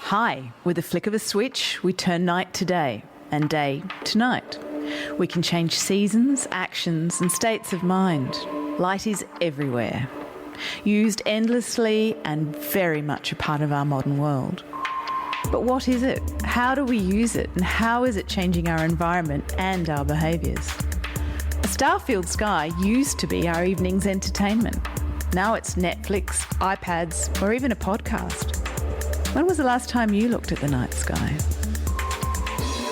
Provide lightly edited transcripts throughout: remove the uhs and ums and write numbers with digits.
Hi, with a flick of a switch, we turn night to day and day to night. We can change seasons, actions and states of mind. Light is everywhere, used endlessly and very much a part of our modern world. But what is it? How do we use it? And how is it changing our environment and our behaviours? A star-filled sky used to be our evening's entertainment. Now it's Netflix, iPads, or even a podcast. When was the last time you looked at the night sky?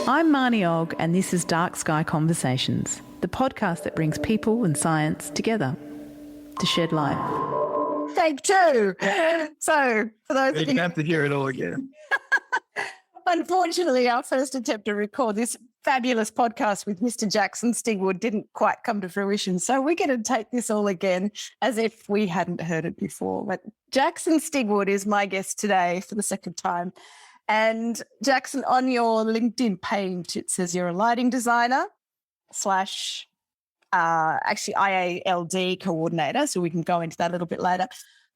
I'm Marnie Ogg, and this is Dark Sky Conversations, the podcast that brings people and science together to shed light. Take two. So, for those you can have to hear it all again. Unfortunately, our first attempt to record this fabulous podcast with Mr. Jackson Stigwood didn't quite come to fruition. So we're going to take this all again as if we hadn't heard it before. But Jackson Stigwood is my guest today for the second time. And Jackson, on your LinkedIn page, it says you're a lighting designer slash actually IALD coordinator. So we can go into that a little bit later.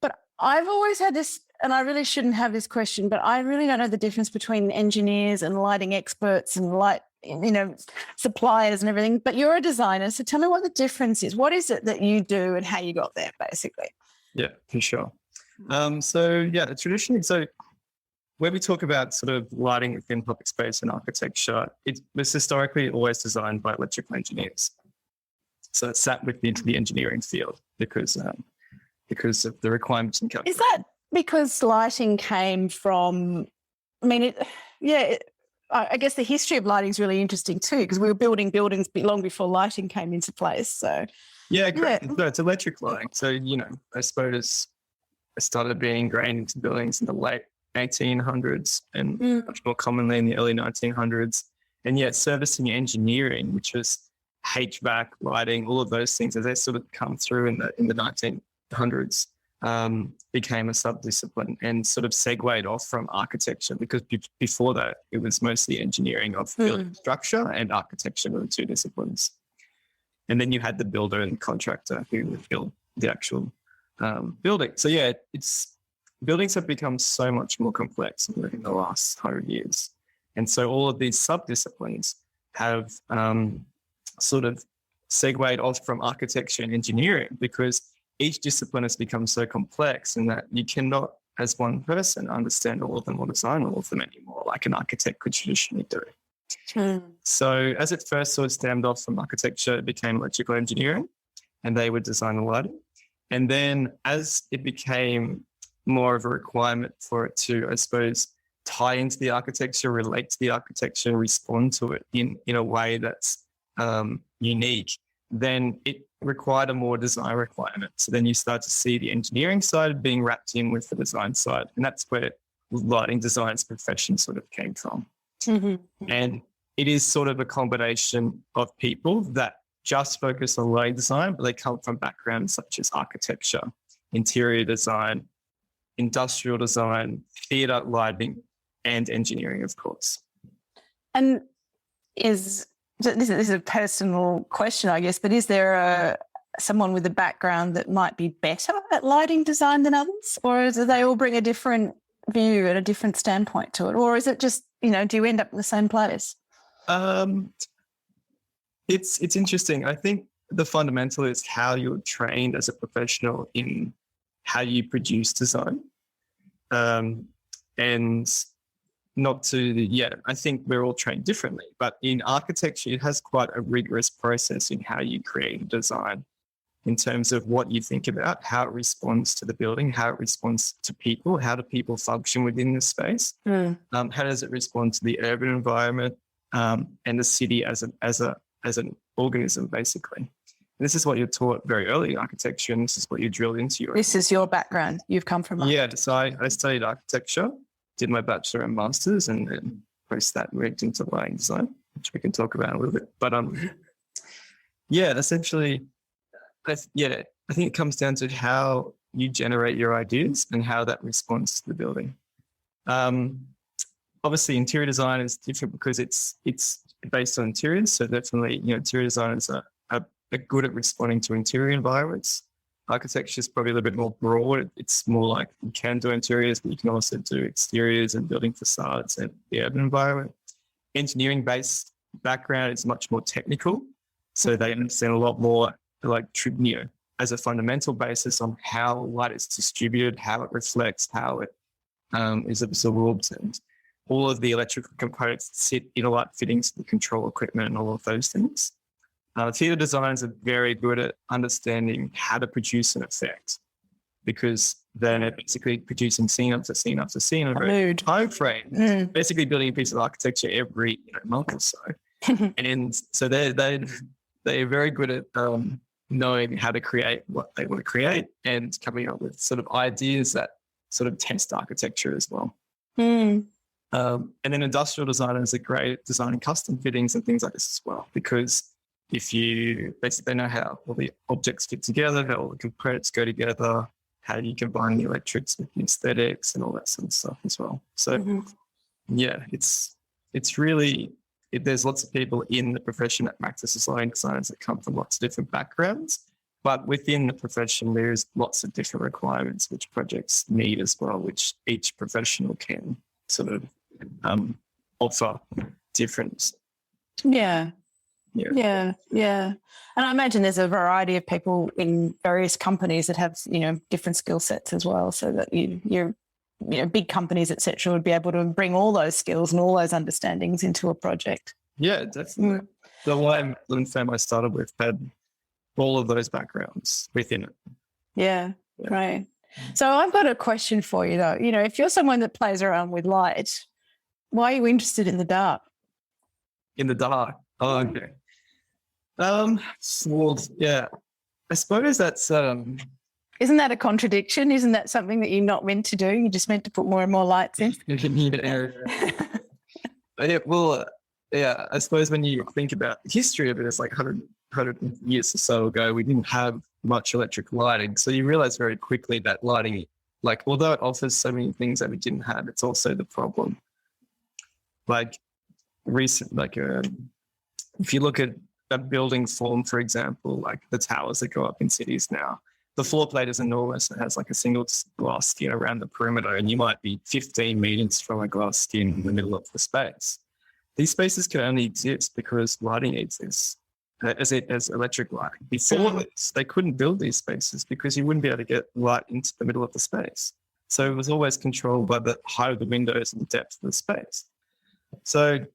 But I've always had this, and I really shouldn't have this question, but I really don't know the difference between engineers and lighting experts and suppliers and everything. But you're a designer, so tell me what the difference is. What is it that you do and how you got there, basically? Yeah, for sure. Traditionally, when we talk about sort of lighting within public space and architecture, it was historically always designed by electrical engineers. So it sat within the engineering field because of the requirements and calculations. Is that because lighting came from, I guess the history of lighting is really interesting too, because we were building buildings long before lighting came into place. So yeah, correct. Yeah. So it's electric lighting. So, I suppose it started being ingrained into buildings in the late 1800s and much more commonly in the early 1900s. And yet servicing engineering, which was HVAC, lighting, all of those things, as they sort of come through in the 1900s, became a subdiscipline and sort of segued off from architecture, because before that it was mostly engineering of building structure, and architecture were the two disciplines. And then you had the builder and contractor who would build the actual building. So yeah, buildings have become so much more complex in the last 100 years. And so all of these subdisciplines have sort of segued off from architecture and engineering, because each discipline has become so complex in that you cannot, as one person, understand all of them or design all of them anymore, like an architect could traditionally do. So as it first sort of stemmed off from architecture, it became electrical engineering, and they would design the lighting. And then as it became more of a requirement for it to, I suppose, tie into the architecture, relate to the architecture, respond to it in a way that's unique, then it required a more design requirement. So then you start to see the engineering side being wrapped in with the design side. And that's where lighting design's profession sort of came from. And it is sort of a combination of people that just focus on lighting design, but they come from backgrounds such as architecture, interior design, industrial design, theatre lighting, and engineering, of course. And this is a personal question, I guess, but is there someone with a background that might be better at lighting design than others? Or do they all bring a different view and a different standpoint to it? Or is it just, do you end up in the same place? It's interesting. I think the fundamental is how you're trained as a professional in how you produce design. And not to, I think we're all trained differently, but in architecture, it has quite a rigorous process in how you create design in terms of what you think about, how it responds to the building, how it responds to people, how do people function within the space, how does it respond to the urban environment and the city as an organism, basically. And this is what you're taught very early in architecture, and this is what you drilled into. This is your background. You've come from architecture. Yeah, so I studied architecture, did my bachelor and master's, and then post that moved into lighting design, which we can talk about a little bit. But essentially, I think it comes down to how you generate your ideas and how that responds to the building. Obviously, interior design is different because it's based on interiors. So definitely, interior designers are good at responding to interior environments. architecture is probably a little bit more broad. It's more like you can do interiors, but you can also do exteriors and building facades and the urban environment. Engineering-based background is much more technical. So they understand a lot more like, as a fundamental basis on how light is distributed, how it reflects, how it is absorbed, and all of the electrical components that sit in a light fittings, the control equipment and all of those things. Theatre designers are very good at understanding how to produce an effect, because they're basically producing scene after scene after scene over a time frame, basically building a piece of architecture every month or so. And so they're very good at knowing how to create what they want to create and coming up with sort of ideas that sort of test architecture as well. And then industrial designers are great at designing custom fittings and things like this as well, because if you basically know how all the objects fit together, how all the components go together, how you combine the electrics with the aesthetics and all that sort of stuff as well. So yeah, it's really, there's lots of people in the profession that practice as lighting designers that come from lots of different backgrounds, but within the profession, there's lots of different requirements which projects need as well, which each professional can sort of offer different. Yeah. And I imagine there's a variety of people in various companies that have, different skill sets as well, so that you're big companies, et cetera, would be able to bring all those skills and all those understandings into a project. Yeah, definitely. The Lighting firm I started with had all of those backgrounds within it. Yeah, right. So I've got a question for you though. If you're someone that plays around with light, why are you interested in the dark? In the dark. Oh, okay. Well, yeah. I suppose that's Isn't that a contradiction? Isn't that something that you're not meant to do? You're just meant to put more and more lights in? Yeah, I suppose when you think about the history of it, it's like 100 years or so ago, we didn't have much electric lighting. So you realize very quickly that lighting, like, although it offers so many things that we didn't have, it's also the problem. If you look at a building form, for example, like the towers that go up in cities now, the floor plate is enormous. It has like a single glass skin around the perimeter, and you might be 15 meters from a glass skin in the middle of the space. These spaces can only exist because lighting exists as electric lighting. Before this, they couldn't build these spaces because you wouldn't be able to get light into the middle of the space. So it was always controlled by the height of the windows and the depth of the space. So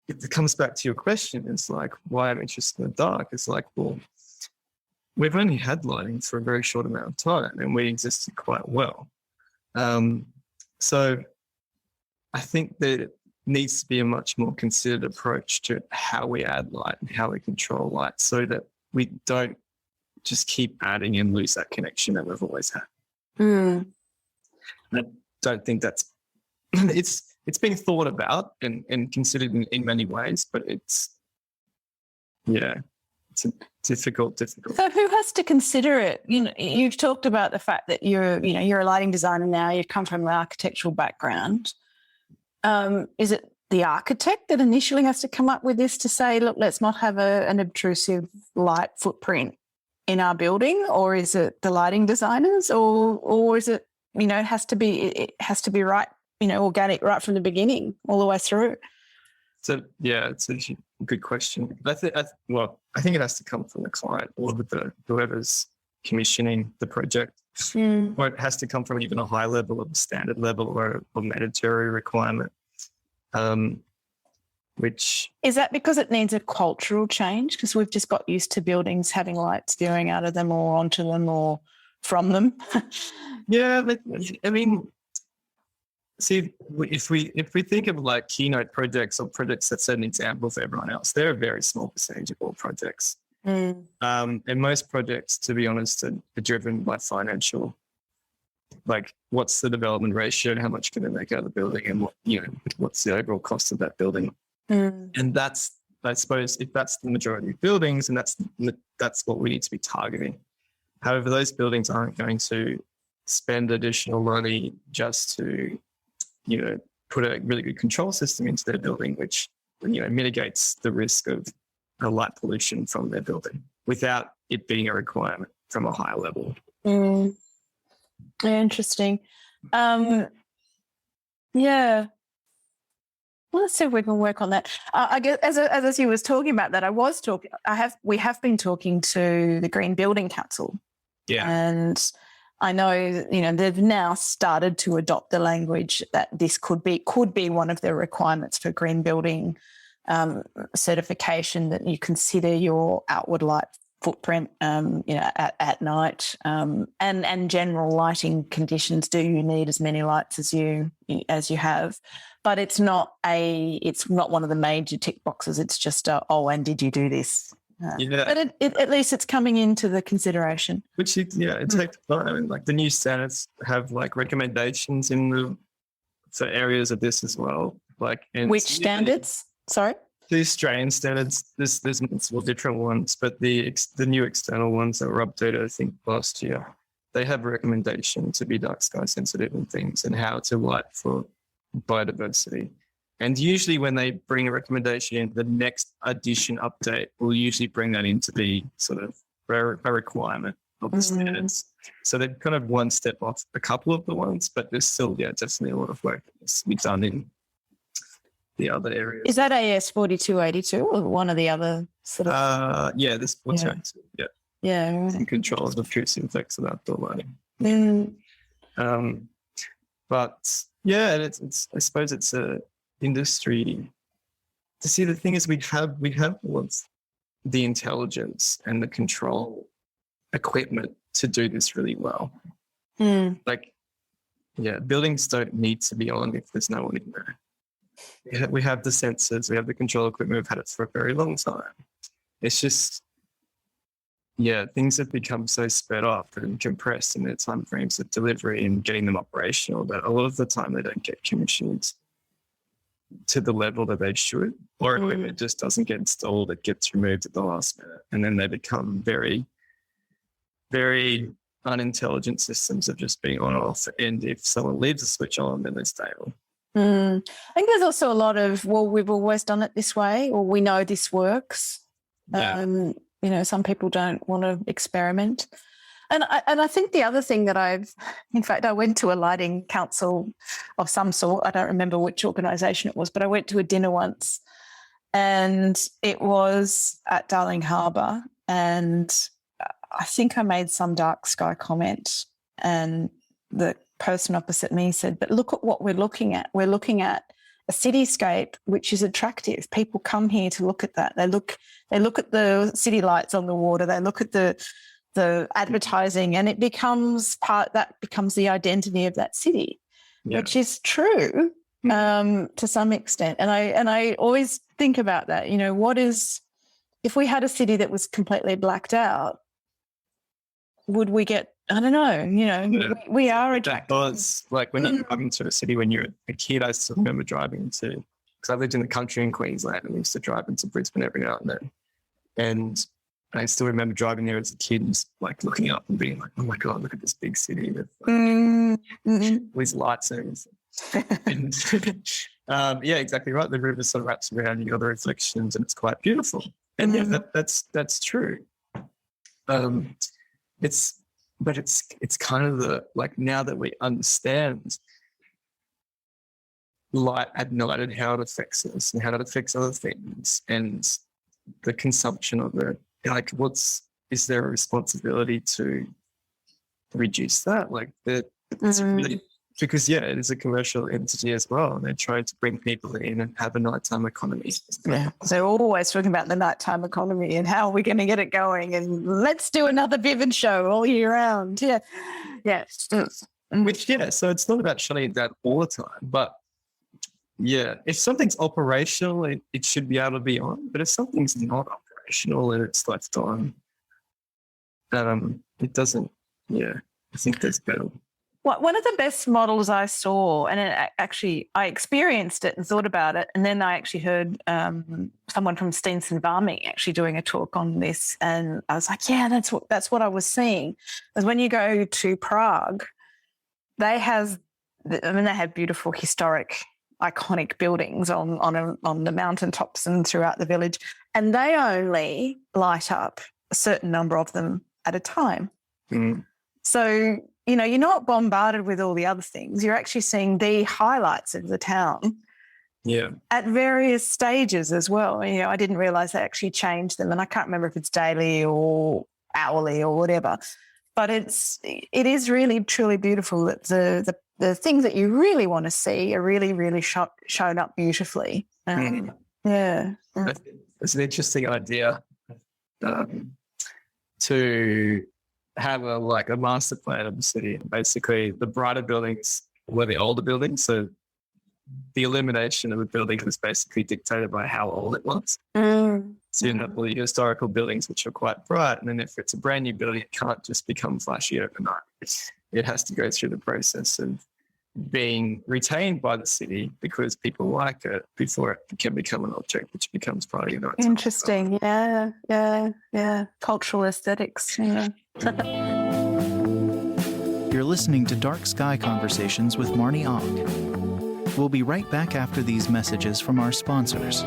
it comes back to your question. It's like, why I'm interested in the dark. It's like, well, we've only had lighting for a very short amount of time and we existed quite well. So I think that it needs to be a much more considered approach to how we add light and how we control light, so that we don't just keep adding and lose that connection that we've always had. I don't think that's it's being thought about and considered in many ways, but it's a difficult. So who has to consider it? You've talked about the fact that you're a lighting designer now, you've come from an architectural background. Is it the architect that initially has to come up with this to say, look, let's not have an obtrusive light footprint in our building, or is it the lighting designers, or is it, it has to be right, organic right from the beginning all the way through? So yeah, it's a good question. I think it has to come from the client or whoever's commissioning the project, or it has to come from even a high level of a standard level or a mandatory requirement. Which is that because it needs a cultural change, because we've just got used to buildings having light spewing out of them or onto them or from them? Yeah, but, I mean, see, if we think of like keynote projects or projects that set an example for everyone else, they're a very small percentage of all projects. And most projects, to be honest, are driven by financial, like what's the development ratio and how much can they make out of the building, and what's the overall cost of that building. And that's, I suppose, if that's the majority of buildings, and that's what we need to be targeting. However, those buildings aren't going to spend additional money just to, put a really good control system into their building, which, mitigates the risk of light pollution from their building without it being a requirement. from a high level. Interesting. Yeah. Well, let's see if we can work on that. I guess as you was talking about that, we have been talking to the Green Building Council. Yeah. And I know, they've now started to adopt the language that this could be one of the requirements for green building certification, that you consider your outward light footprint, at night, and general lighting conditions. Do you need as many lights as you have? But it's not one of the major tick boxes. It's just and did you do this? But at least it's coming into the consideration. Which it takes time. I mean, like the new standards have like recommendations for areas of this as well. Which standards? Sorry. The Australian standards, there's multiple different ones, but the new external ones that were updated, I think, last year, they have recommendations to be dark sky sensitive and things, and how to light for biodiversity. And usually when they bring a recommendation in, the next edition update will usually bring that in to be sort of a requirement of the standards. So they're kind of one step off a couple of the ones, but there's still, definitely a lot of work that needs to be done in the other areas. Is that AS 4282 or one of the other sort of? This 4282. Yeah. Yeah. And control of the intrusive effects of outdoor lighting. But yeah, it's I suppose it's a industry. To see, the thing is, we have the intelligence and the control equipment to do this really well. Buildings don't need to be on if there's no one in there. We have the sensors, we have the control equipment, we've had it for a very long time. It's just, things have become so sped up and compressed in their time frames of delivery and getting them operational that a lot of the time they don't get commissioned to the level that they should, or equipment just doesn't get installed, it gets removed at the last minute, and then they become very, very unintelligent systems of just being on or off, and if someone leaves a switch on, then they stay on. I think there's also a lot of, we've always done it this way, or we know this works. Some people don't want to experiment. And I think the other thing that I went to a lighting council of some sort. I don't remember which organisation it was, but I went to a dinner once, and it was at Darling Harbour, and I think I made some dark sky comment, and the person opposite me said, but look at what we're looking at. We're looking at a cityscape which is attractive. People come here to look at that. They look at the city lights on the water. They look at the advertising, and it becomes the identity of that city, which is true to some extent. And I always think about that. If we had a city that was completely blacked out, would we get? I don't know. We are attracted. Well, it's like when you're driving to a city when you're a kid. I still remember driving to, because I lived in the country in Queensland, and we used to drive into Brisbane every now and then. And I still remember driving there as a kid, and just like looking up and being like, "Oh my god, look at this big city with these lights and everything." And exactly right. The river sort of wraps around, you got the reflections, and it's quite beautiful. And that's true. It's kind of the, like, now that we understand light at night and how it affects us and how it affects other things and the consumption of it, like, is there a responsibility to reduce that? Like, it's really, because it is a commercial entity as well, and they're trying to bring people in and have a nighttime economy. Yeah, they're always talking about the nighttime economy and how are we going to get it going, and let's do another Vivid show all year round. So it's not about shutting it down all the time, but if something's operational, it should be able to be on. But if something's not operational and it's left on, it doesn't. I think there's better. One of the best models I saw, and I experienced it and thought about it, and then I actually heard someone from Steenson Varming actually doing a talk on this, and I was like, that's what I was seeing. Because when you go to Prague, they have beautiful historic, iconic buildings on the mountaintops and throughout the village, and they only light up a certain number of them at a time. Mm. So, you're not bombarded with all the other things. You're actually seeing the highlights of the town. Yeah. At various stages as well. I didn't realise they actually changed them, and I can't remember if it's daily or hourly or whatever. But it is really truly beautiful that the things that you really want to see are really, really shown up beautifully. Yeah, It's an interesting idea to have a master plan of the city. Basically, the brighter buildings were the older buildings, so the illumination of a building was basically dictated by how old it was. So you have all the historical buildings which are quite bright, and then if it's a brand new building, it can't just become flashy overnight. It has to go through the process of being retained by the city because people like it before it can become an object which becomes part of your night. Interesting. Yeah. Cultural aesthetics. Yeah. You're listening to Dark Sky Conversations with Marnie Ogg. We'll be right back after these messages from our sponsors.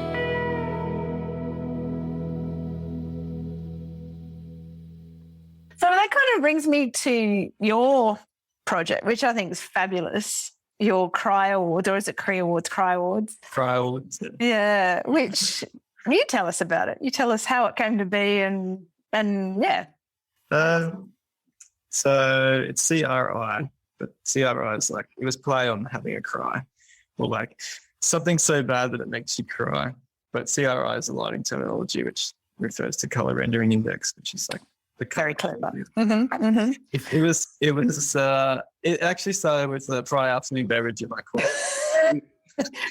So that kind of brings me to your project, which I think is fabulous. Your Cri Awards, or is it Cri Awards? Cri Awards. Cri Awards. Yeah, which you tell us about it. You tell us how it came to be, and yeah. So it's CRI, but CRI is it was play on having a cry, or something so bad that it makes you cry. But CRI is a lighting terminology which refers to color rendering index, which is the very clever. Mm-hmm. It actually started with a Friday afternoon beverage in my course.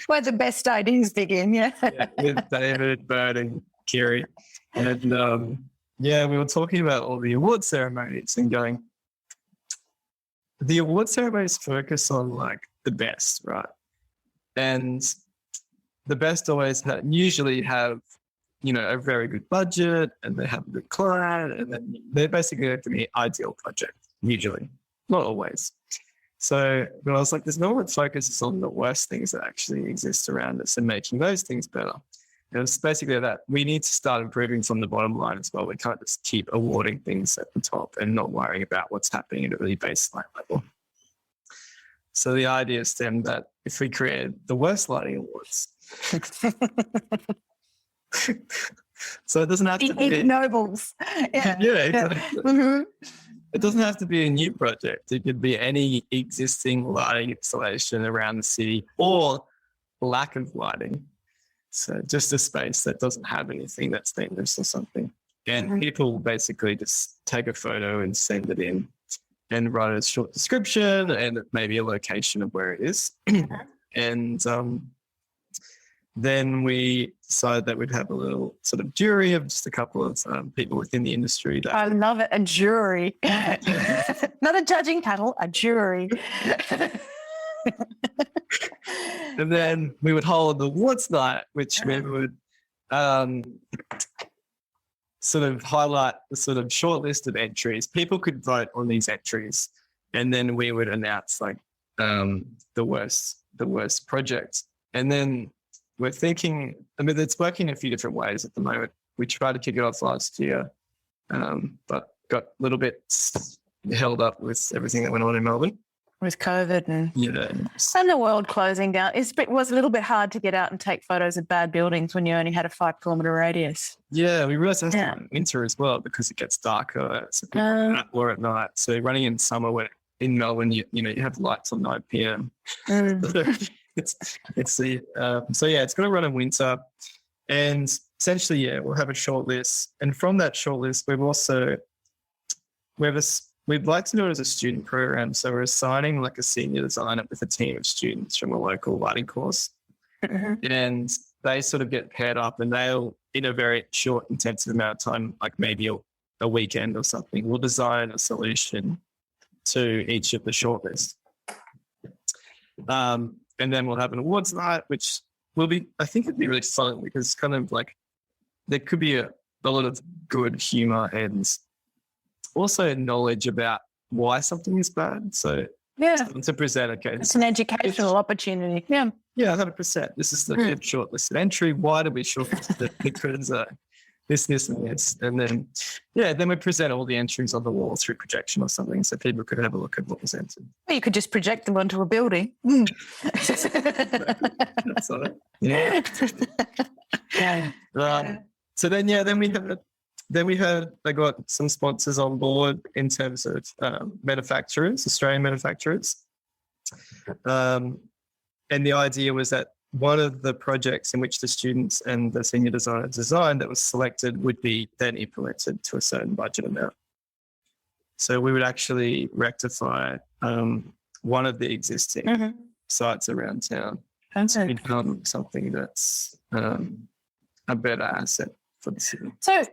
Where the best ideas begin, yeah. With David, Bird, and Kiri, and we were talking about all the award ceremonies and going. The award ceremonies focus on the best, right? And the best usually have a very good budget, and they have a good client, and then they basically have to be ideal project, usually, not always. So when I was there's no one that focuses on the worst things that actually exist around us and making those things better. And it's basically that we need to start improving from the bottom line as well. We can't just keep awarding things at the top and not worrying about what's happening at a really baseline level. So the idea stemmed that if we created the worst lighting awards, so it doesn't have to be Nobles. Yeah. Exactly. Mm-hmm. It doesn't have to be a new project. It could be any existing lighting installation around the city or lack of lighting. So just a space that doesn't have anything that's dangerous or something. And people basically just take a photo and send it in and write a short description and maybe a location of where it is. And then we decided that we'd have a little sort of jury of just a couple of people within the industry. I love it, a jury. Not a judging panel, a jury. And then we would hold the awards night, which we would sort of highlight the sort of short list of entries. People could vote on these entries, and then we would announce the worst projects. And then we're thinking, it's working a few different ways at the moment. We tried to kick it off last year, but got a little bit held up with everything that went on in Melbourne. With COVID and the world closing down. It was a little bit hard to get out and take photos of bad buildings when you only had a 5-kilometre radius. Yeah, we realised that's in winter as well because it gets darker or at night. So running in summer when in Melbourne, you have lights on 9 p.m. It's going to run in winter, and essentially, we'll have a short list, and from that short list, we'd like to do it as a student program. So we're assigning a senior designer with a team of students from a local lighting course, and they sort of get paired up, and they'll, in a very short, intensive amount of time, maybe a weekend or something, we'll design a solution to each of the shortlists. And then we'll have an awards night, which will be, I think it'd be really fun because it's kind of there could be a lot of good humor and also knowledge about why something is bad. So to present, it's an educational opportunity. Yeah, 100%. This is the shortlisted entry. Why did we shortlist it? Because this, and this. And then, then we present all the entries on the wall through projection or something so people could have a look at what was entered. Well, you could just project them onto a building. That's all right. Yeah. So then we had they got some sponsors on board in terms of manufacturers, Australian manufacturers. And the idea was that one of the projects in which the students and the senior designer designed that was selected would be then implemented to a certain budget amount. So we would actually rectify one of the existing sites around town to become something that's a better asset for the city. So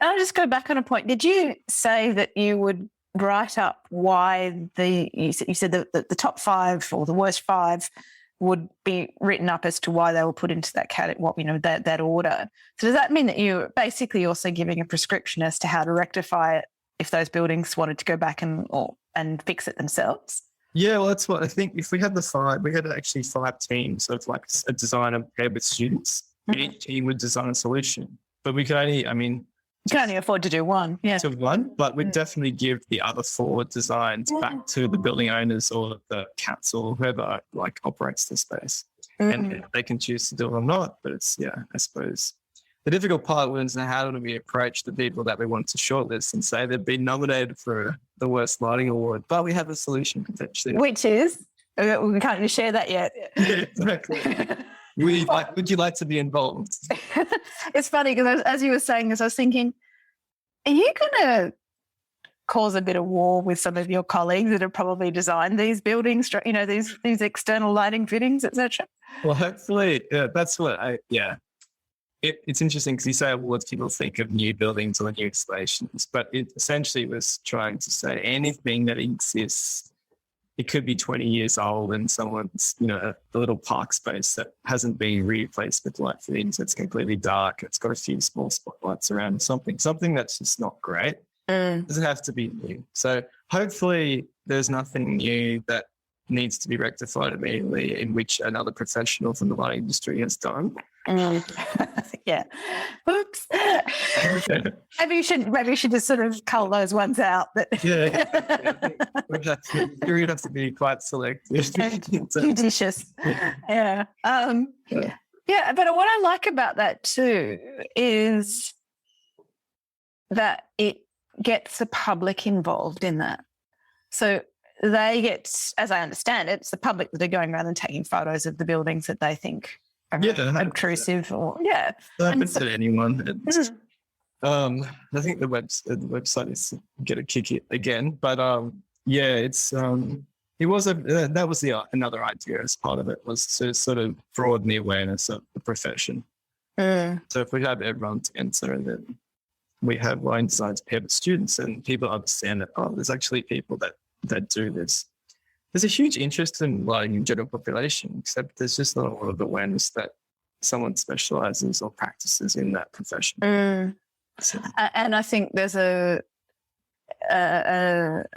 I'll just go back on a point. Did you say that you would write up why you said the top 5 or the worst 5 would be written up as to why they were put into that category, that order? So does that mean that you're basically also giving a prescription as to how to rectify it if those buildings wanted to go back and fix it themselves? Yeah, well, that's what I think. If we had we had actually 5 teams of like a designer paired with students. Each team would design a solution, but we could only, you can only afford to do one. Yeah. To one, but we'd definitely give the other 4 designs back to the building owners or the council, whoever like operates the space. And they can choose to do it or not. But it's, I suppose the difficult part was how do we approach the people that we want to shortlist and say they've been nominated for the worst lighting award, but we have a solution potentially. Which is, we can't even share that yet. Yeah, exactly. Would you like to be involved? It's funny because as you were saying this, I was thinking, are you going to cause a bit of war with some of your colleagues that have probably designed these buildings, these external lighting fittings, etc.? Well, hopefully, that's what it's interesting because you say awards, people think of new buildings or new installations, but it essentially was trying to say anything that exists. It could be 20 years old and someone's, a little park space that hasn't been replaced with light fittings. It's completely dark. It's got a few small spotlights around something that's just not great. It doesn't have to be new. So hopefully there's nothing new that needs to be rectified immediately in which another professional from the lighting industry has done. Yeah. Oops. Maybe you should just sort of cull those ones out. We'd have to be quite selective. Judicious. Yeah. Yeah, but what I like about that too is that it gets the public involved in that. So they get, as I understand it, it's the public that are going around and taking photos of the buildings that they think are obtrusive or happens to anyone. I think the website is get a kick it again, but it's it was that was another idea as part of it was to sort of broaden the awareness of the profession. So if we have everyone together and then we have line designs paired with students and people understand that there's actually people that do this. There's a huge interest in lighting in general population, except there's just not a lot of awareness that someone specialises or practices in that profession. So. And I think there's a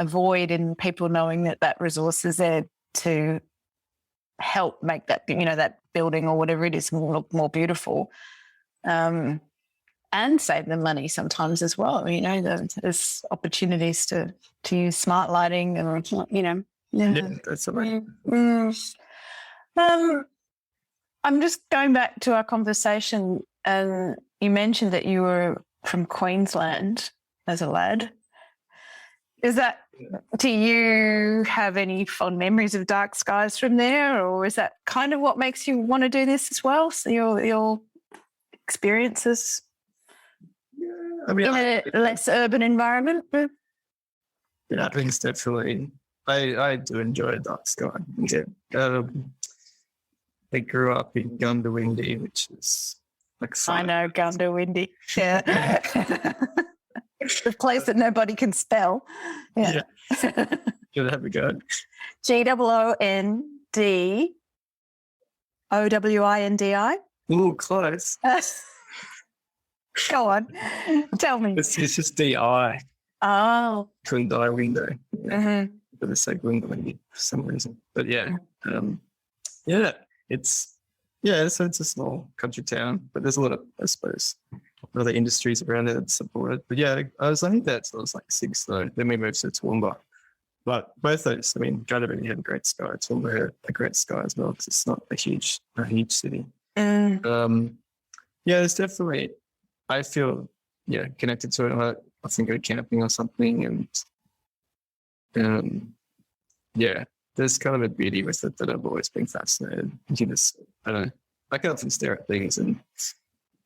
void in people knowing that resource is there to help make that that building or whatever it is look more beautiful, and save them money sometimes as well. There's opportunities to use smart lighting or Yeah, that's right. I'm just going back to our conversation, and you mentioned that you were from Queensland as a lad. Do you have any fond memories of dark skies from there, or is that kind of what makes you want to do this as well? So your experiences in a less urban environment? Yeah, I think it's definitely. I do enjoy a dark sky. Yeah. I grew up in Gundawindi, which is like. I know Gundawindi. Yeah. The place that nobody can spell. Yeah. Should have a go. GONDOWINDI. Ooh, close. Go on. Tell me. It's just DI. Oh. Couldn't die window. Yeah. Mm-hmm. But it's like Gundawindi for some reason. But so it's a small country town, but there's a lot of, I suppose, other industries around there that support it. But yeah, I was only there till I was like 6 though. Then we moved to Toowoomba. But both those, I mean, Gadiaby had a great sky. Toowoomba had a great sky as well because it's not a huge city. Yeah, there's definitely, I feel, connected to it. I think go camping or something. And there's kind of a beauty with it that I've always been fascinated. You just, I don't know, I can often stare at things and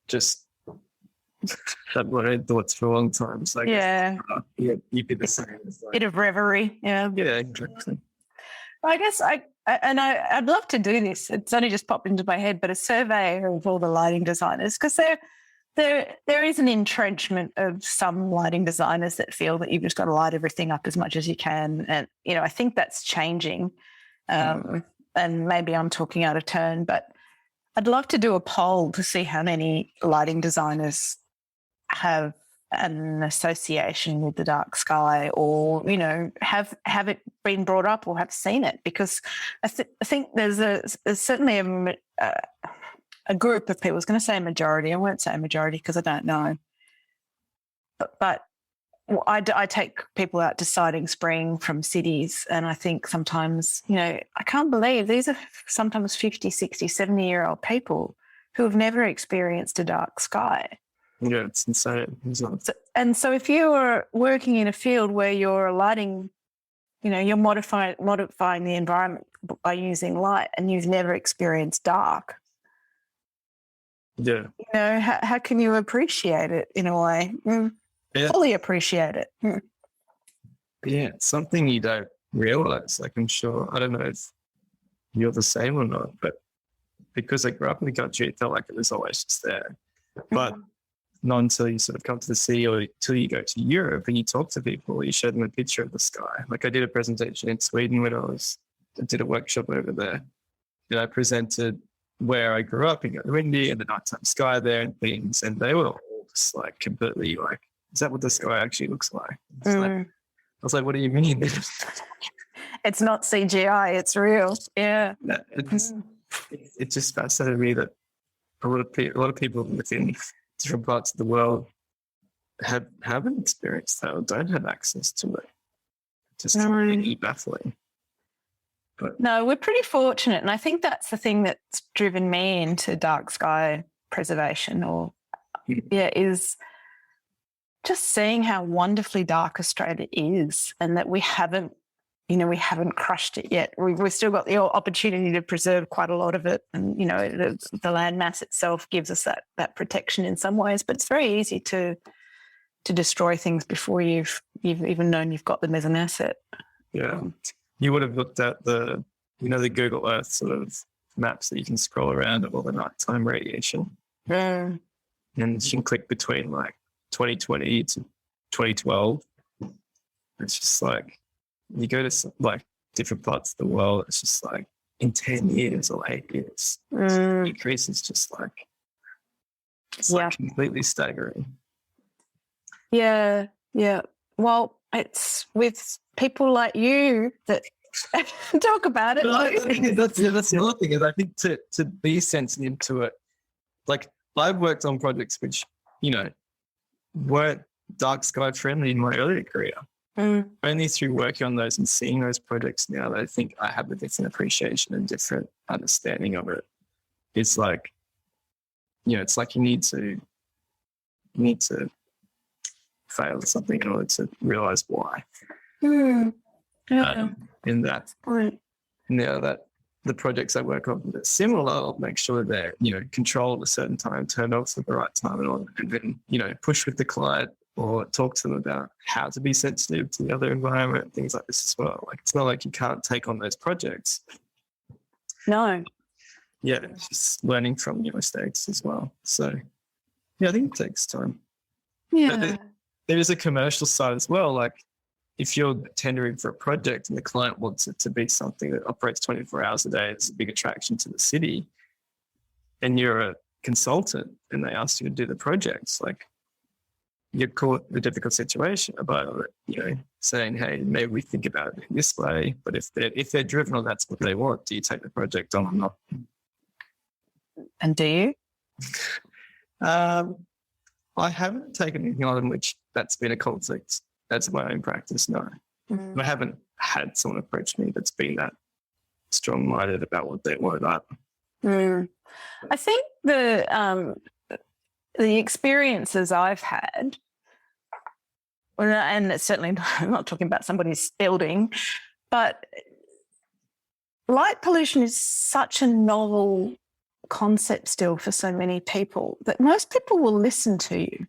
just have my own thoughts for a long time. So you'd be the same. Bit of reverie. Yeah, exactly. I guess I'd love to do this. It's only just popped into my head, but a survey of all the lighting designers, because there is an entrenchment of some lighting designers that feel that you've just got to light everything up as much as you can, and I think that's changing. And maybe I'm talking out of turn, but I'd love to do a poll to see how many lighting designers have an association with the dark sky, or have it been brought up or have seen it, because I think there's certainly a group of people. I was going to say a majority. I won't say a majority because I don't know, but I take people out to Siding Spring from cities, and I think sometimes I can't believe these are sometimes 50, 60, 70-year-old people who have never experienced a dark sky. Yeah, it's insane. So if you are working in a field where you're lighting, you're modifying the environment by using light, and you've never experienced dark, how can you appreciate it in a way? Fully appreciate it. Yeah, it's something you don't realize. Like, I'm sure, I don't know if you're the same or not, but because I grew up in the country, it felt like it was always just there. But not until you sort of come to the sea, or till you go to Europe and you talk to people, you show them a picture of the sky. Like, I did a presentation in Sweden when I did a workshop over there, and I presented where I grew up in Windy and the nighttime sky there and things, and they were all just like completely like, is that what the sky actually looks like? I was like, what do you mean? It's not CGI, it's real. Yeah. It just fascinated me that a lot of people within different parts of the world haven't experienced that or don't have access to it. Just really baffling. But no, we're pretty fortunate, and I think that's the thing that's driven me into dark sky preservation, is just seeing how wonderfully dark Australia is, and that we haven't crushed it yet. We've still got the opportunity to preserve quite a lot of it, and the land mass itself gives us that protection in some ways. But it's very easy to destroy things before you've even known you've got them as an asset. Yeah, you would have looked at the Google Earth sort of maps that you can scroll around of all the nighttime radiation, and you can click between like 2020 to 2012. It's just like, you go to like different parts of the world, it's just like in 10 years or 8 years, the increase is just like, like completely staggering. Yeah. Well, it's with people like you that talk about it. That's the other thing, is I think to be sensitive to it, like I've worked on projects which, weren't dark sky friendly in my earlier career. Only through working on those and seeing those projects now that I think I have a different appreciation and different understanding of it. It's like, it's like you need to fail at something in order to realize why. In that, that the projects I work on that are similar, I'll make sure they're, controlled at a certain time, turned off at the right time, and then, push with the client or talk to them about how to be sensitive to the other environment, things like this as well. Like, it's not like you can't take on those projects. No. Yeah, it's just learning from your mistakes as well. So, I think it takes time. Yeah. But there is a commercial side as well. Like, if you're tendering for a project and the client wants it to be something that operates 24 hours a day, it's a big attraction to the city, and you're a consultant and they ask you to do the projects, like, you're caught in a difficult situation about saying, hey, maybe we think about it in this way, but if they're driven on that's what they want, do you take the project on or not? And do you? I haven't taken anything on in which that's been a conflict. That's my own practice, no. I haven't had someone approach me that's been that strong-minded about what they want about. I think the experiences I've had, and it's certainly I'm not talking about somebody's building, but light pollution is such a novel concept still for so many people that most people will listen to you.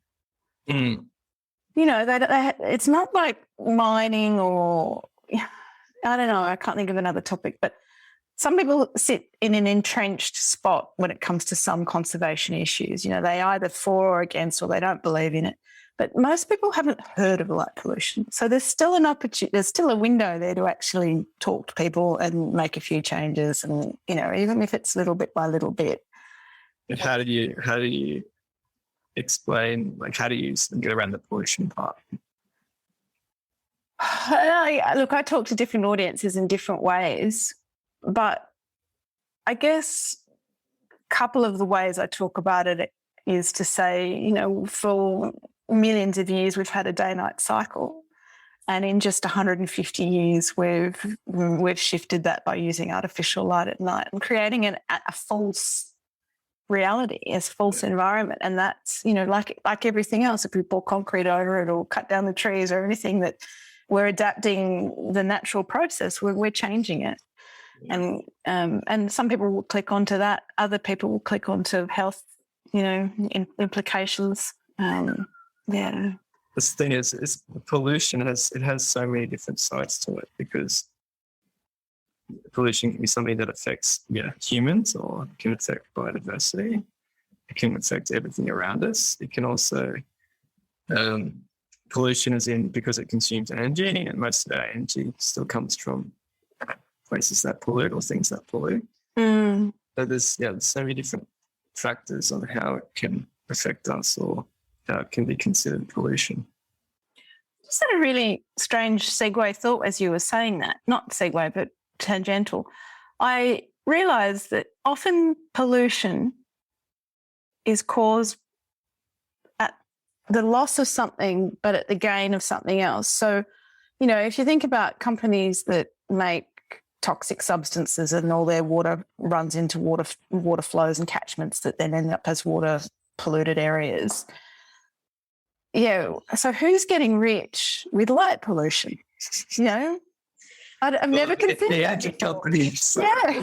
You know, it's not like mining or, I don't know, I can't think of another topic, but some people sit in an entrenched spot when it comes to some conservation issues. You know, they either for or against, or they don't believe in it. But most people haven't heard of light pollution. So there's still an opportunity, there's still a window there to actually talk to people and make a few changes. And, you know, even if it's little bit by little bit. And how do you explain, like, how do you get around the pollution part? Look, I talk to different audiences in different ways, but I guess a couple of the ways I talk about it is to say, you know, for millions of years we've had a day-night cycle, and in just 150 years we've shifted that by using artificial light at night and creating a false reality, as false environment. And that's, you know, like everything else, if we pour concrete over it or cut down the trees or anything, that we're adapting the natural process, we're changing it. And some people will click onto that, other people will click onto health, you know, implications. The thing is pollution has so many different sides to it, because pollution can be something that affects humans, or it can affect biodiversity. It can affect everything around us. It can also pollution is in because it consumes energy, and most of our energy still comes from places that pollute or things that pollute. So there's so many different factors on how it can affect us, or how it can be considered pollution. Just had a really strange segue thought as you were saying that. Not segue, but tangential. I realised that often pollution is caused at the loss of something, but at the gain of something else. So, you know, if you think about companies that make toxic substances and all their water runs into water flows and catchments that then end up as water polluted areas. Yeah. So who's getting rich with light pollution? You know, I've never considered. The actual companies. Yeah.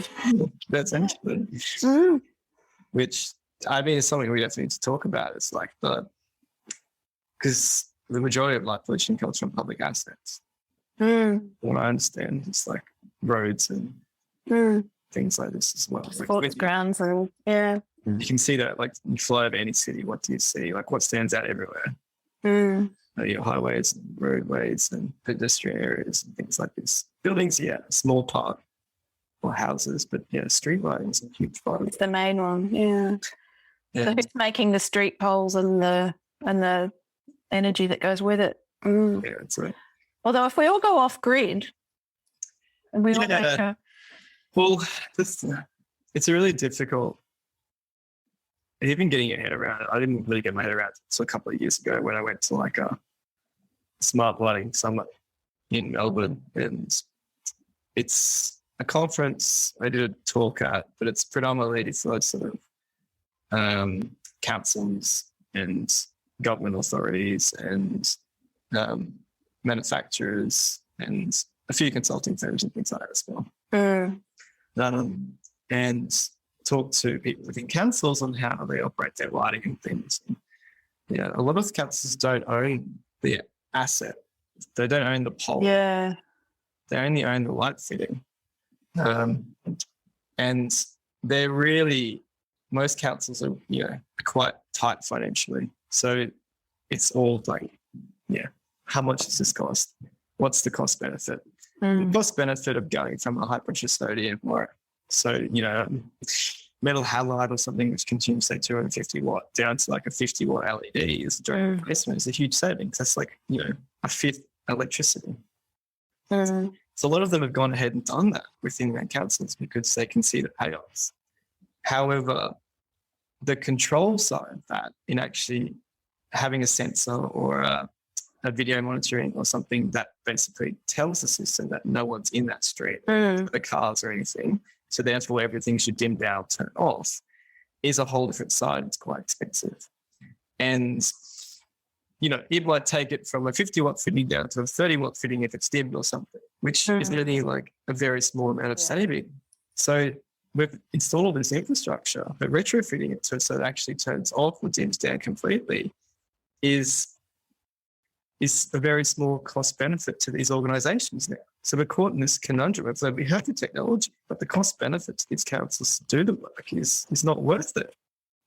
That's interesting. Which, I mean, is something we definitely need to talk about. It's like because the majority of light pollution comes from public assets. What I understand, it's like roads and things like this as well. Sports grounds and you can see that, like, you fly over any city, what do you see? Like, what stands out everywhere? Highways and roadways and pedestrian areas and things like this. Buildings, small part, or houses, but street lighting is a huge part. It's the main one, So who's making the street poles and the energy that goes with it? Yeah, that's right. Although if we all go off grid, and we all make it's a really difficult. Even getting your head around it, I didn't really get my head around it until a couple of years ago when I went to like a smart lighting summit in Melbourne, and it's a conference I did a talk at, but it's predominantly for sort of councils and government authorities and manufacturers and a few consulting firms and things like that as well. And talk to people within councils on how they operate their lighting and things. A lot of councils don't own the asset. They don't own the pole. Yeah. They only own the light fitting. And they're really, most councils are, quite tight financially. So it's all like, how much does this cost? What's the cost benefit? The cost benefit of going from a high pressure sodium or metal halide or something which consumes, say, 250 watt down to like a 50 watt LED is during replacement is a huge savings. That's like, a fifth electricity. So a lot of them have gone ahead and done that within their councils because they can see the payoffs. However, the control side of that in actually having a sensor or a video monitoring or something that basically tells the system that no one's in that street, the cars or anything. So therefore everything should dim down, turn off, is a whole different side. It's quite expensive. And, it might take it from a 50 watt fitting down to a 30 watt fitting if it's dimmed or something, which is really like a very small amount of saving. So we've installed this infrastructure, but retrofitting it so it actually turns off or dims down completely is a very small cost benefit to these organisations now. So we're caught in this conundrum of that we have the technology, but the cost benefit to these councils to do the work is not worth it.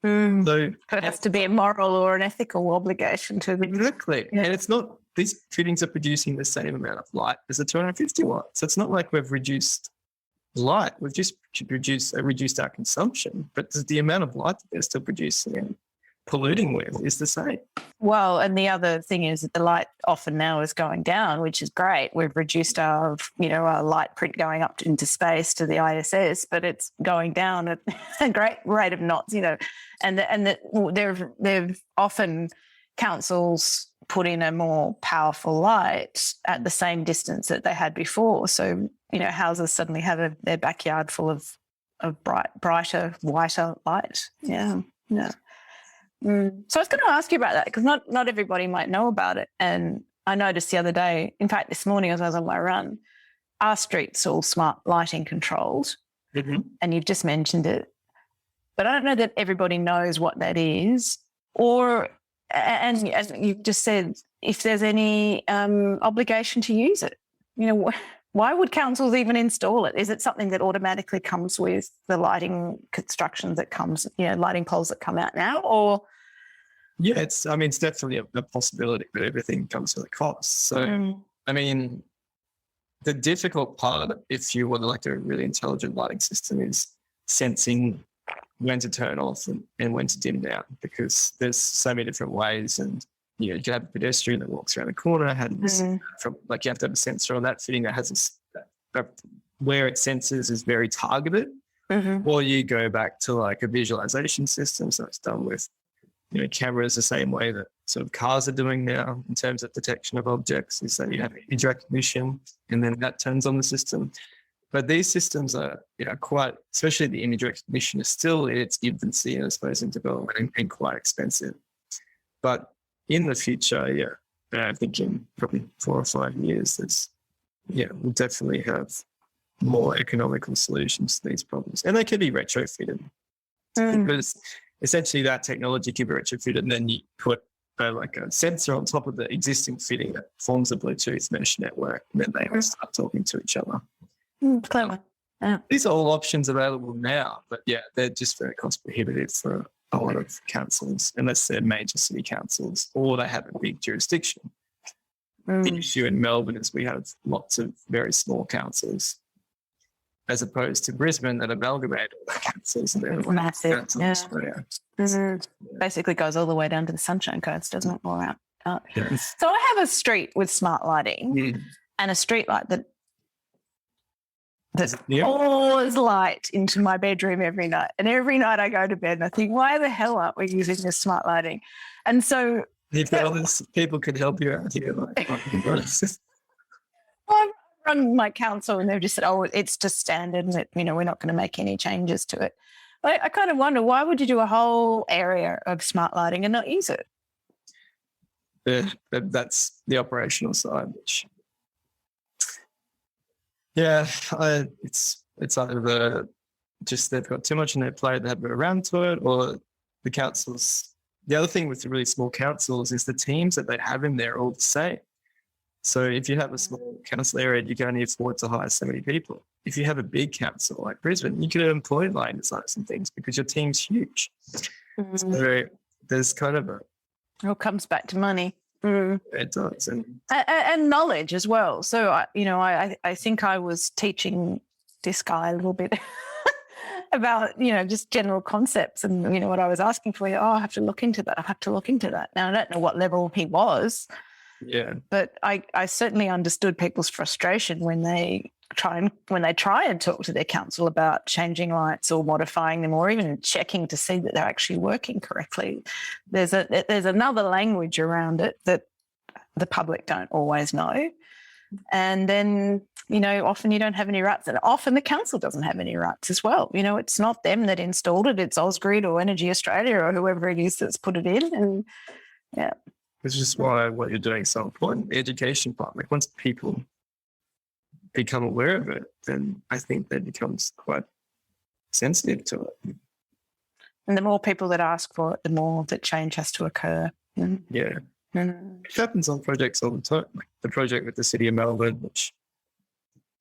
So it has to be a moral or an ethical obligation to them. Exactly. Yeah. And it's not, these fittings are producing the same amount of light as the 250 watts. So it's not like we've reduced light, we've just reduced our consumption, but the amount of light that they're still producing and polluting with is the same. Well, and the other thing is that the light often now is going down, which is great. We've reduced our light print going up into space to the ISS, but it's going down at a great rate of knots, and they've often councils put in a more powerful light at the same distance that they had before. So, houses suddenly have their backyard full of brighter, whiter light. Yeah. So I was going to ask you about that because not everybody might know about it. And I noticed the other day, in fact, this morning as I was on my run, our street's all smart lighting controlled, and you've just mentioned it. But I don't know that everybody knows what that is, and you've just said if there's any obligation to use it. Why would councils even install it? Is it something that automatically comes with the lighting construction that comes, lighting poles that come out now, or? Yeah, it's definitely a possibility, but everything comes with a cost. So, the difficult part, if you want like a really intelligent lighting system, is sensing when to turn off and when to dim down, because there's so many different ways. And, you can have a pedestrian that walks around the corner, you have to have a sensor on that fitting that has where it senses is very targeted, or you go back to like a visualization system. So it's done with, cameras the same way that sort of cars are doing now in terms of detection of objects, is that you have image recognition and then that turns on the system. But these systems are, quite, especially the image recognition is still in its infancy, I suppose, in development and quite expensive. But in the future, I think in probably 4 or 5 years, we'll definitely have more economical solutions to these problems. And they can be retrofitted. Because essentially that technology can be retrofitted, and then you put a sensor on top of the existing fitting that forms a Bluetooth mesh network, and then they all start talking to each other. Clever. These are all options available now, but they're just very cost prohibitive for a lot of councils, unless they're major city councils or they have a big jurisdiction. The issue in Melbourne is we have lots of very small councils, as opposed to Brisbane that amalgamate all the councils. And they're massive. Councils. Basically goes all the way down to the Sunshine Coast, doesn't it? All out. Yes. So I have a street with smart lighting and a street light that pours light into my bedroom every night. And every night I go to bed and I think, why the hell aren't we using this smart lighting? And so people could help you out here. I've run my council and they've just said, it's just standard and that, we're not going to make any changes to it. I kind of wonder, why would you do a whole area of smart lighting and not use it? That's the operational side, which... it's either they've got too much on their plate, they haven't got around to it, or the councils. The other thing with the really small councils is the teams that they have in there are all the same. So if you have a small council area, you can only afford to hire so many people. If you have a big council like Brisbane, you can employ line designers and things because your team's huge. So there's kind of it all comes back to money. It does. And knowledge as well. So, I think I was teaching this guy a little bit about, just general concepts and, what I was asking for. I have to look into that. Now, I don't know what level he was. Yeah. But I certainly understood people's frustration when they when they try and talk to their council about changing lights or modifying them or even checking to see that they're actually working correctly, there's another language around it that the public don't always know. And then, often you don't have any rights, and often the council doesn't have any rights as well. It's not them that installed it, it's Ausgrid or Energy Australia or whoever it is that's put it in. And yeah. It's just why what you're doing is so important. The education part, like once people become aware of it, then I think that becomes quite sensitive to it. And the more people that ask for it, the more that change has to occur. Yeah. It happens on projects all the time. Like the project with the City of Melbourne, which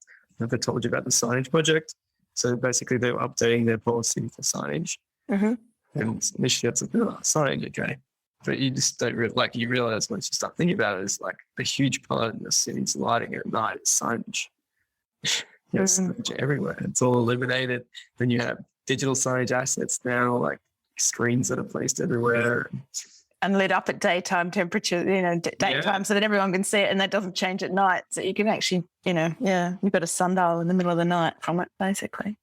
I've never told you about, the signage project. So basically they were updating their policy for signage. And initially it's like, signage, okay. But you just don't you realize once you start thinking about it, it's like a huge part of the city's lighting at night is signage. Yes, everywhere. It's all illuminated. Then you have digital signage assets now, like screens that are placed everywhere. And lit up at daytime temperature, daytime, so that everyone can see it, and that doesn't change at night. So you can actually, you've got a sundial in the middle of the night from it, basically.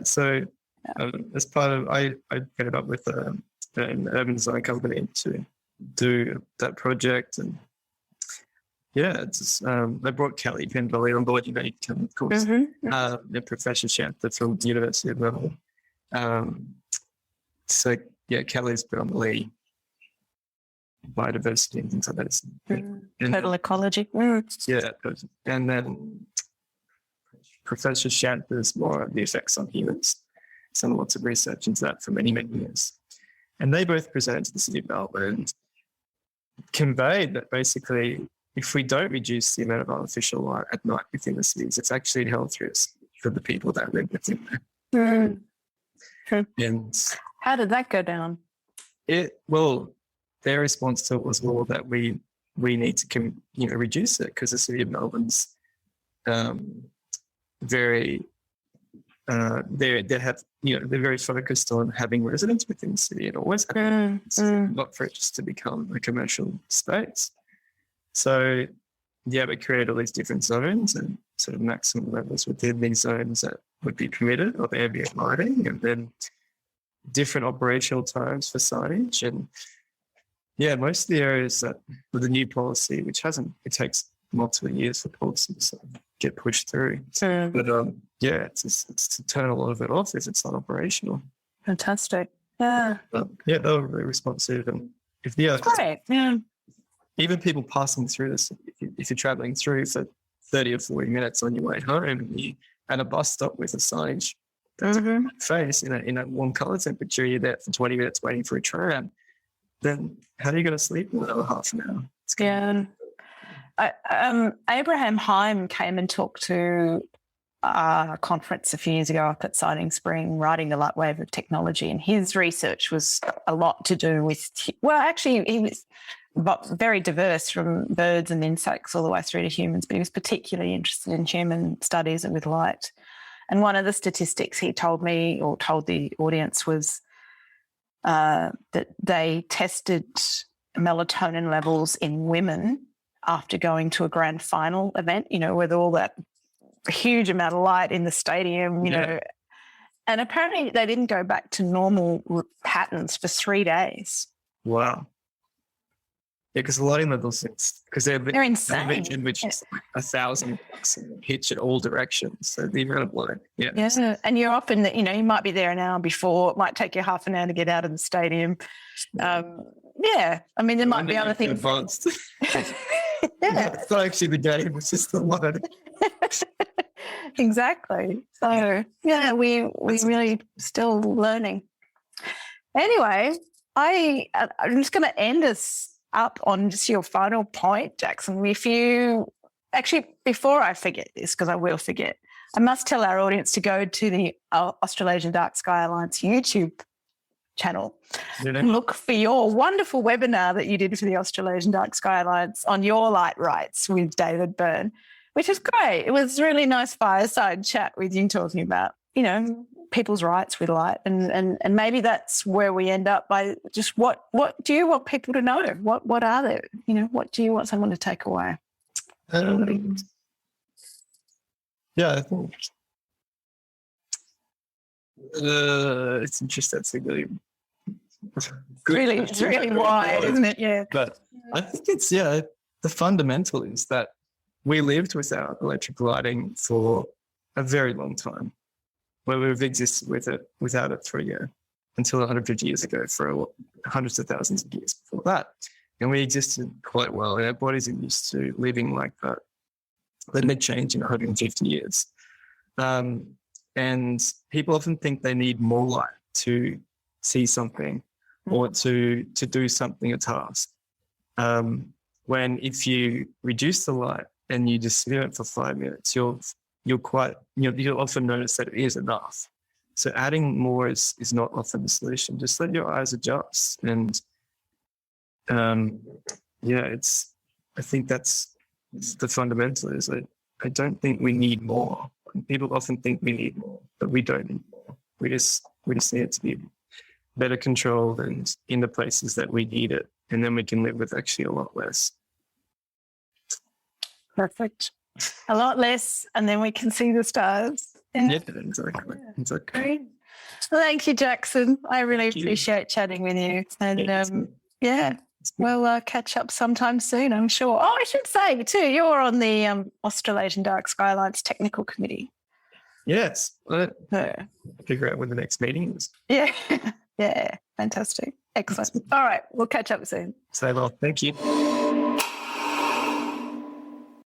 So as part of, I paired up with an urban design company to do that project, and it's they brought Kelly Penvalley on board. Kelly, of course, the Professor Shantha from the University of Melbourne. Kelly's been on the lead. Biodiversity and things like that. Total ecology. And then Professor Shantha is more on the effects on humans. He's done lots of research into that for many, many years. And they both presented to the City of Melbourne and conveyed that basically if we don't reduce the amount of artificial light at night within the cities, it's actually a health risk for the people that live within there. And how did that go down? Their response to it was more that we need to reduce it because the City of Melbourne's very they're very focused on having residents within the city and always having not for it just to become a commercial space. So we create all these different zones and sort of maximum levels within these zones that would be permitted of ambient lighting, and then different operational times for signage. And most of the areas that with the new policy, which it takes multiple years for policies to get pushed through. But it's to turn a lot of it off if it's not operational. Fantastic. Yeah. They were very responsive, and great. Yeah. Even people passing through this, if you're traveling through for 30 or 40 minutes on your way home, and you at a bus stop with a signage that's face in a warm colour temperature, you're there for 20 minutes waiting for a tram. Then how are you going to sleep in another half an hour? Abraham Heim came and talked to a conference a few years ago up at Siding Spring, Riding the Light Wave of Technology, and his research was a lot to do with, he was very diverse from birds and insects all the way through to humans, but he was particularly interested in human studies with light. And one of the statistics he told me or told the audience was that they tested melatonin levels in women after going to a grand final event, with all that huge amount of light in the stadium, know. And apparently they didn't go back to normal patterns for 3 days. Wow. Yeah, because the lighting levels, because they're insane. In which is 1,000 pitch in all directions. So the amount of light, and you're often, you might be there an hour before. It might take you half an hour to get out of the stadium. I mean, there might be other things. Advanced. It's not actually the game; it's just the light. Exactly. So we really still learning. Anyway, I'm just going to end us up on just your final point, Jackson. Before I forget this, because I will forget, I must tell our audience to go to the Australasian Dark Sky Alliance YouTube channel and look for your wonderful webinar that you did for the Australasian Dark Sky Alliance on your light rights with David Byrne, which is great. It was a really nice fireside chat with you talking about, people's rights with light, and maybe that's where we end up by just what do you want people to know? What are there? What do you want someone to take away? Yeah, I think it's just that's a really It's really wide, isn't it? Yeah. But I think it's the fundamental is that we lived without electric lighting for a very long time, where we've existed without it for until 100 years ago, for hundreds of thousands of years before that. And we existed quite well, and our bodies are used to living like that. Letting it change in 150 years. And people often think they need more light to see something or to do something, a task. When if you reduce the light and you just sit in it for 5 minutes, you'll often notice that it is enough. So adding more is not often the solution. Just let your eyes adjust. And I think that's the fundamental is I don't think we need more. People often think we need more, but we don't need more. We just need it to be better controlled and in the places that we need it. And then we can live with actually a lot less. Perfect. A lot less, and then we can see the stars. Yeah, exactly. Great. Well, thank you, Jackson. I really appreciate chatting with you. And we'll catch up sometime soon, I'm sure. Oh, I should say too, you're on the Australasian Dark Sky Alliance Technical Committee. Yes. Figure out when the next meeting is. Yeah. Yeah. Fantastic. Excellent. All right. We'll catch up soon. Say well. Thank you.